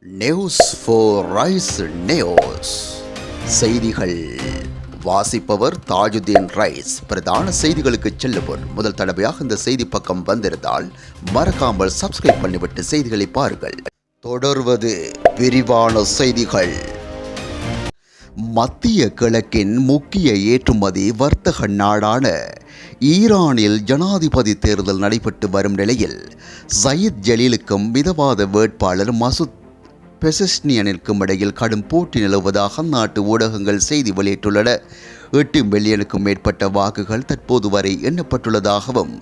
News for rice news செய்திகள் வாசிப்பவர் Tajuddin rice. பிரதான செய்திகளுக்கு செல்லும் முதல் தடவையாக இந்த செய்தி பக்கம் வந்திருந்தால் மறக்காமல் சப்ஸ்கிரைப் பண்ணிவிட்டு செய்திகளை பாருங்கள். தொடர்வது விரிவான செய்திகள். மத்திய கிழக்கின் முக்கிய ஏற்றுமதி வர்த்தக நாடான ஈரானில் ஜனாதிபதி தேர்தல் நடைபெற்று வரும் நிலையில் சயீத் ஜலீலுக்கும் மிதவாத வேட்பாளர் மசூத் பெசஷ்னியனிற்கும் இடையில் கடும் போட்டி நிலவுவதாக அந்நாட்டு ஊடகங்கள் செய்தி வெளியிட்டுள்ளன. 8 மில்லியனுக்கும் மேற்பட்ட வாக்குகள் தற்போது வரை எண்ணப்பட்டுள்ளதாகவும்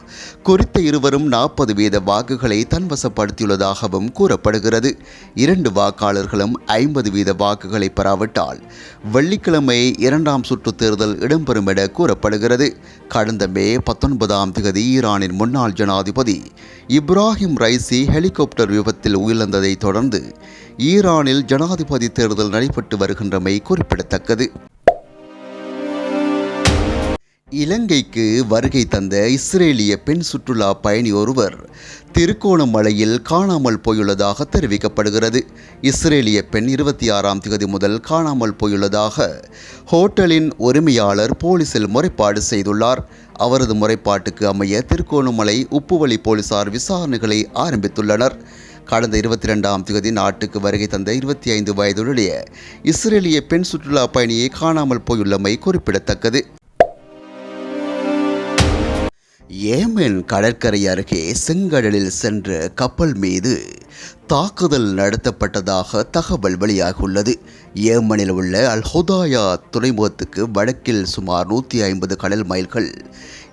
குறித்த இருவரும் 40 வீத வாக்குகளை தன்வசப்படுத்தியுள்ளதாகவும் கூறப்படுகிறது. 2 வாக்காளர்களும் 50 வீத வாக்குகளை பெறாவிட்டால் வெள்ளிக்கிழமை 2ஆம் சுற்று தேர்தல் இடம்பெறும் என கூறப்படுகிறது. கடந்த மே 19ஆம் தேதி ஈரானின் முன்னாள் ஜனாதிபதி இப்ராஹிம் ரைசி ஹெலிகாப்டர் விபத்தில் உயிரிழந்ததை தொடர்ந்து ஈரானில் ஜனாதிபதி தேர்தல் நடைபெற்று வருகின்றமை குறிப்பிடத்தக்கது. இலங்கைக்கு வருகை தந்த இஸ்ரேலிய பெண் சுற்றுலா பயணி ஒருவர் திருகோணமலையில் காணாமல் போயுள்ளதாக தெரிவிக்கப்படுகிறது. இஸ்ரேலிய பெண் 26ஆம் தேதி முதல் காணாமல் போயுள்ளதாக ஹோட்டலின் உரிமையாளர் போலீசில் முறைப்பாடு செய்துள்ளார். அவரது முறைப்பாட்டுக்கு அமைய திருகோணமலை உப்புவழி போலீசார் விசாரணைகளை ஆரம்பித்துள்ளனர். கடந்த 22ஆம் தேதி நாட்டுக்கு வருகை தந்த 25 வயதுடைய இஸ்ரேலிய பெண் சுற்றுலா பயணியை காணாமல் போயுள்ளமை குறிப்பிடத்தக்கது. ஏமன் கடற்கரை அருகே செங்கடலில் சென்ற கப்பல் மீது தாக்குதல் நடத்தப்பட்டதாக தகவல் வெளியாகியுள்ளது. ஏமனில் உள்ள அல் ஹுதாயா துறைமுகத்துக்கு வடக்கில் சுமார் 150 கடல் மைல்கள்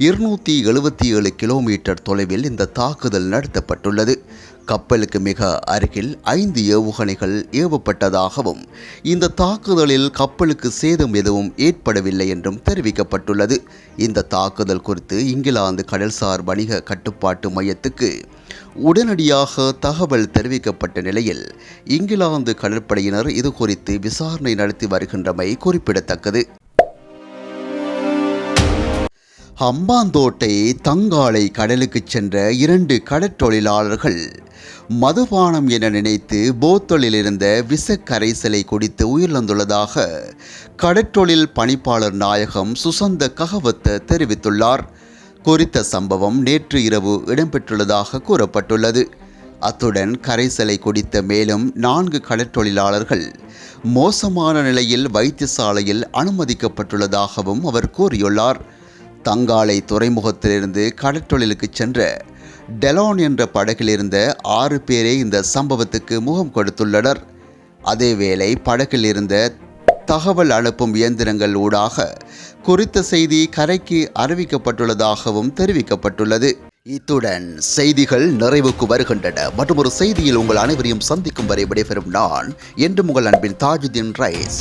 277 கிலோமீட்டர் தொலைவில் இந்த தாக்குதல் நடத்தப்பட்டுள்ளது. கப்பலுக்கு மிக அருகில் 5 ஏவுகணைகள் ஏவப்பட்டதாகவும் இந்த தாக்குதலில் கப்பலுக்கு சேதம் எதுவும் ஏற்படவில்லை என்றும் தெரிவிக்கப்பட்டுள்ளது. இந்த தாக்குதல் குறித்து இங்கிலாந்து கடல்சார் வணிக கட்டுப்பாட்டு மையத்துக்கு உடனடியாக தகவல் தெரிவிக்கப்பட்ட நிலையில் இங்கிலாந்து கடற்படையினர் இது குறித்து விசாரணை நடத்தி வருகின்றமை குறிப்பிடத்தக்கது. ஹம்பாந்தோட்டை தங்காலை கடலுக்கு சென்ற 2 கடற்றொழிலாளர்கள் மதுபானம் என நினைத்து போத்தலில் இருந்த விஷ கரைசலை குடித்து உயிரிழந்துள்ளதாக கடற்றொழில் பணிப்பாளர் நாயகம் சுசந்த ககவத்த தெரிவித்துள்ளார். குறித்த சம்பவம் நேற்று இரவு இடம்பெற்றுள்ளதாக கூறப்பட்டுள்ளது. அத்துடன் கரைசலை குடித்த மேலும் 4 கடற்றொழிலாளர்கள் மோசமான நிலையில் வைத்தியசாலையில் அனுமதிக்கப்பட்டுள்ளதாகவும் அவர் கூறியுள்ளார். தங்காலை துறைமுகத்திலிருந்து கடற்றொழிலுக்கு சென்ற டெலான் என்ற படகில் இருந்த 6 பேரே இந்த சம்பவத்துக்கு முகம் கொடுத்துள்ளனர். அதேவேளை படகில் இருந்த தகவல் அனுப்பும் இயந்திரங்கள் ஊடாக குறித்த செய்தி கரைக்கு அறிவிக்கப்பட்டுள்ளதாகவும் தெரிவிக்கப்பட்டுள்ளது. இத்துடன் செய்திகள் நிறைவுக்கு வருகின்றன. மற்றும் ஒரு செய்தியில் உங்கள் அனைவரையும் சந்திக்கும் வரை விடைபெறும் நான் என்றும் உங்கள் அன்பின் தாஜுதீன் ரைஸ்.